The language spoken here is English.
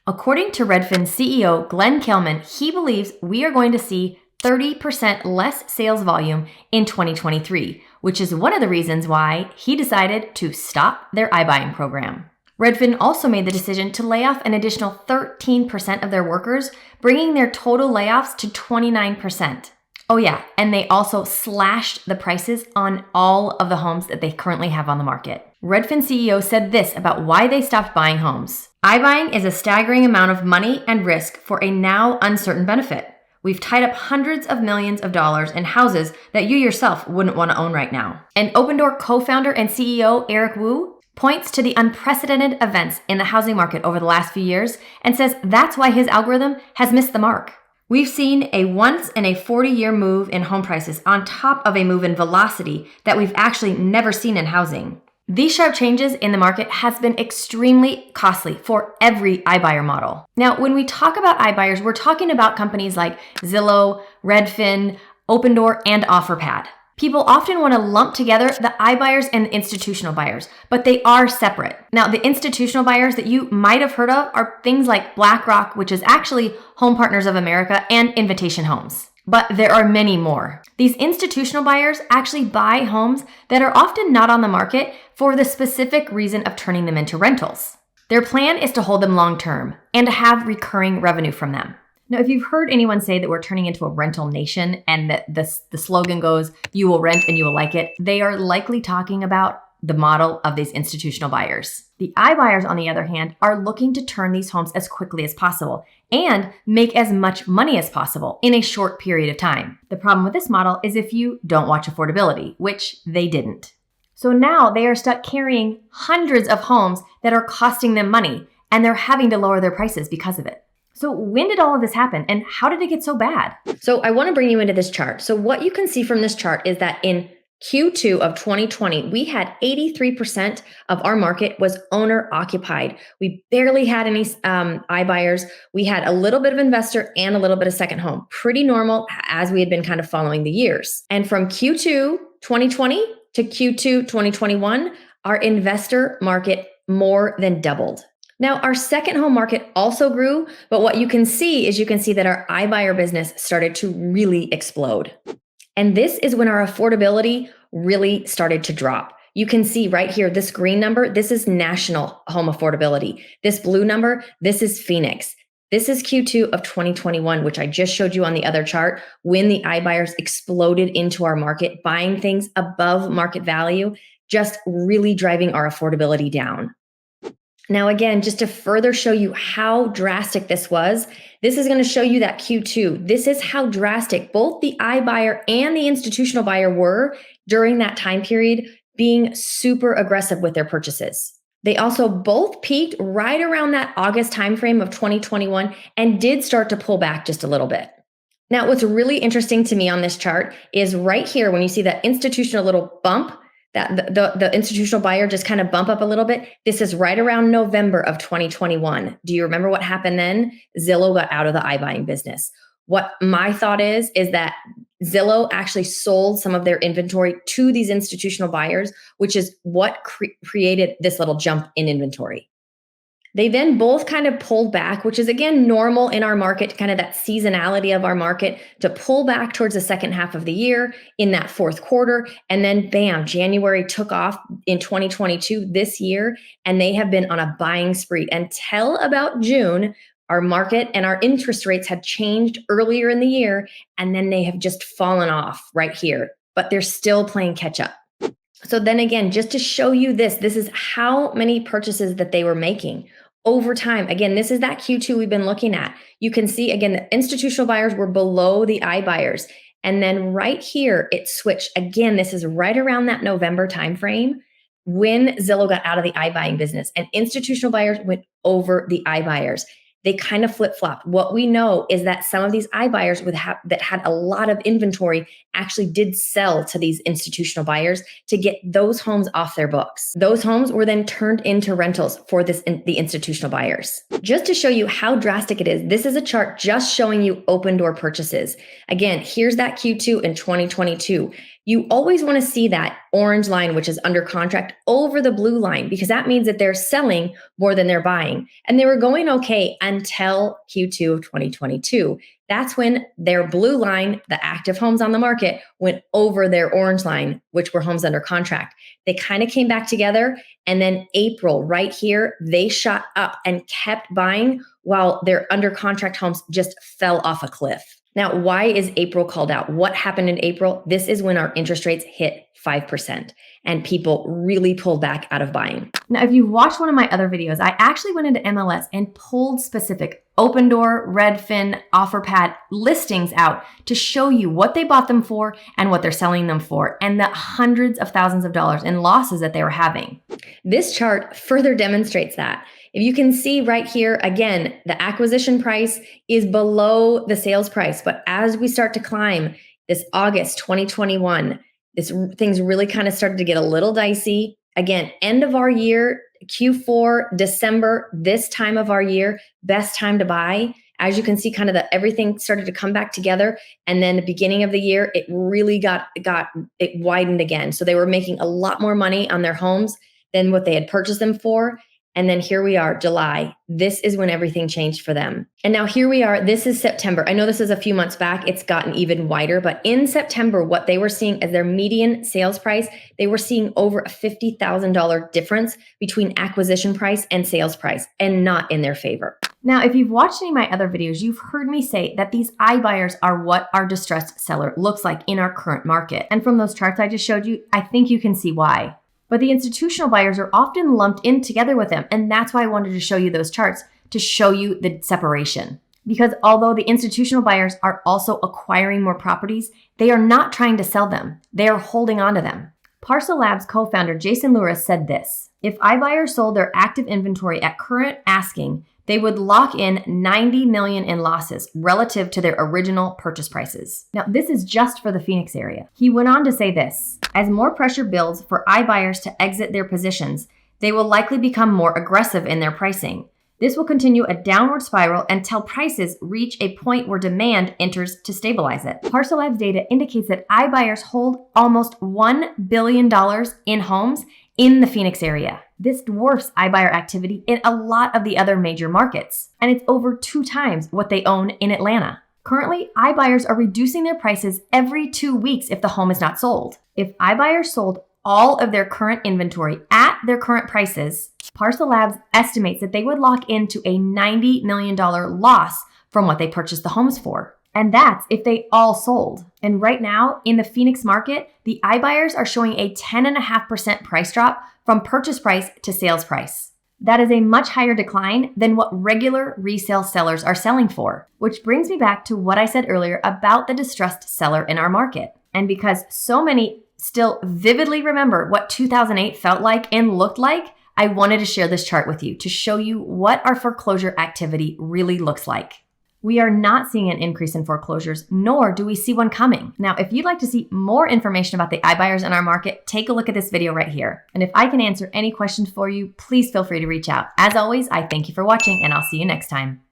According to Redfin CEO Glenn Kelman, he believes we are going to see 30% less sales volume in 2023, which is one of the reasons why he decided to stop their iBuying program. Redfin also made the decision to lay off an additional 13% of their workers, bringing their total layoffs to 29%. Oh yeah, and they also slashed the prices on all of the homes that they currently have on the market. Redfin CEO said this about why they stopped buying homes. iBuying is a staggering amount of money and risk for a now uncertain benefit. We've tied up hundreds of millions of dollars in houses that you yourself wouldn't want to own right now. And Opendoor co-founder and CEO Eric Wu points to the unprecedented events in the housing market over the last few years and says that's why his algorithm has missed the mark. We've seen a once in a 40-year move in home prices on top of a move in velocity that we've actually never seen in housing. These sharp changes in the market has been extremely costly for every iBuyer model. Now, when we talk about iBuyers, we're talking about companies like Zillow, Redfin, Opendoor, and OfferPad. People often want to lump together the iBuyers and the institutional buyers, but they are separate. Now, the institutional buyers that you might have heard of are things like BlackRock, which is actually Home Partners of America, and Invitation Homes. But there are many more. These institutional buyers actually buy homes that are often not on the market for the specific reason of turning them into rentals. Their plan is to hold them long term and to have recurring revenue from them. Now, if you've heard anyone say that we're turning into a rental nation and that the slogan goes, you will rent and you will like it, they are likely talking about the model of these institutional buyers. The iBuyers, on the other hand, are looking to turn these homes as quickly as possible and make as much money as possible in a short period of time. The problem with this model is if you don't watch affordability, which they didn't. So now they are stuck carrying hundreds of homes that are costing them money, and they're having to lower their prices because of it. So when did all of this happen and how did it get so bad? So I want to bring you into this chart. So what you can see from this chart is that in Q2 of 2020, we had 83% of our market was owner occupied. We barely had any iBuyers. We had a little bit of investor and a little bit of second home. Pretty normal as we had been kind of following the years. And from Q2 2020 to Q2 2021, our investor market more than doubled. Now, our second home market also grew, but what you can see is that our iBuyer business started to really explode. And this is when our affordability really started to drop. You can see right here, this green number, this is national home affordability. This blue number, this is Phoenix. This is Q2 of 2021, which I just showed you on the other chart, when the iBuyers exploded into our market, buying things above market value, just really driving our affordability down. Now, again, just to further show you how drastic this was, this is going to show you that Q2. This is how drastic both the iBuyer and the institutional buyer were during that time period, being super aggressive with their purchases. They also both peaked right around that August timeframe of 2021 and did start to pull back just a little bit. Now, what's really interesting to me on this chart is right here, when you see that institutional little bump, that the institutional buyer just kind of bump up a little bit. This is right around November of 2021. Do you remember what happened then? Zillow got out of the iBuying business. What my thought is that Zillow actually sold some of their inventory to these institutional buyers, which is what created this little jump in inventory. They then both kind of pulled back, which is again normal in our market, kind of that seasonality of our market, to pull back towards the second half of the year in that fourth quarter. And then bam, January took off in 2022 this year, and they have been on a buying spree until about June. Our market and our interest rates had changed earlier in the year, and then they have just fallen off right here, but they're still playing catch up. So then again, just to show you this is how many purchases that they were making over time. Again, this is that Q2 we've been looking at. You can see, again, the institutional buyers were below the iBuyers. And then right here, it switched. Again, this is right around that November timeframe when Zillow got out of the iBuying business and institutional buyers went over the iBuyers. They kind of flip-flop. What we know is that some of these iBuyers that had a lot of inventory actually did sell to these institutional buyers to get those homes off their books. Those homes were then turned into rentals for the institutional buyers. Just to show you how drastic it is, this is a chart just showing you Opendoor purchases. Again, here's that Q2 in 2022. You always want to see that orange line, which is under contract, over the blue line, because that means that they're selling more than they're buying. And they were going okay until Q2 of 2022. That's when their blue line, the active homes on the market, went over their orange line, which were homes under contract. They kind of came back together. And then April, right here, they shot up and kept buying while their under contract homes just fell off a cliff. Now, why is April called out? What happened in April? This is when our interest rates hit 5% and people really pulled back out of buying. Now, if you've watched one of my other videos, I actually went into MLS and pulled specific Opendoor, Redfin, OfferPad listings out to show you what they bought them for and what they're selling them for, and the hundreds of thousands of dollars in losses that they were having. This chart further demonstrates that. If you can see right here, again, the acquisition price is below the sales price. But as we start to climb this August 2021, things really kind of started to get a little dicey. Again, end of our year, Q4, December, this time of our year, best time to buy. As you can see, kind of everything started to come back together. And then the beginning of the year, it really it widened again. So they were making a lot more money on their homes than what they had purchased them for. And then here we are, July. This is when everything changed for them. And now here we are, this is September. I know this is a few months back, it's gotten even wider, but in September, what they were seeing as their median sales price, they were seeing over a $50,000 difference between acquisition price and sales price, and not in their favor. Now, if you've watched any of my other videos, you've heard me say that these iBuyers are what our distressed seller looks like in our current market. And from those charts I just showed you, I think you can see why. But the institutional buyers are often lumped in together with them. And that's why I wanted to show you those charts, to show you the separation. Because although the institutional buyers are also acquiring more properties, they are not trying to sell them. They are holding on to them. Parcel Labs co-founder Jason Lewis said this: if iBuyers sold their active inventory at current asking, they would lock in $90 million in losses relative to their original purchase prices. Now, this is just for the Phoenix area. He went on to say this: as more pressure builds for iBuyers to exit their positions, they will likely become more aggressive in their pricing. This will continue a downward spiral until prices reach a point where demand enters to stabilize it. Parcel Labs data indicates that iBuyers hold almost $1 billion in homes in the Phoenix area. This dwarfs iBuyer activity in a lot of the other major markets, and it's over 2 times what they own in Atlanta. Currently, iBuyers are reducing their prices every 2 weeks if the home is not sold. If iBuyers sold all of their current inventory at their current prices, Parcel Labs estimates that they would lock into a $90 million loss from what they purchased the homes for. And that's if they all sold. And right now, in the Phoenix market, the iBuyers are showing a 10.5% price drop from purchase price to sales price. That is a much higher decline than what regular resale sellers are selling for, which brings me back to what I said earlier about the distressed seller in our market. And because so many still vividly remember what 2008 felt like and looked like, I wanted to share this chart with you to show you what our foreclosure activity really looks like. We are not seeing an increase in foreclosures, nor do we see one coming. Now, if you'd like to see more information about the iBuyers in our market, take a look at this video right here. And if I can answer any questions for you, please feel free to reach out. As always, I thank you for watching, and I'll see you next time.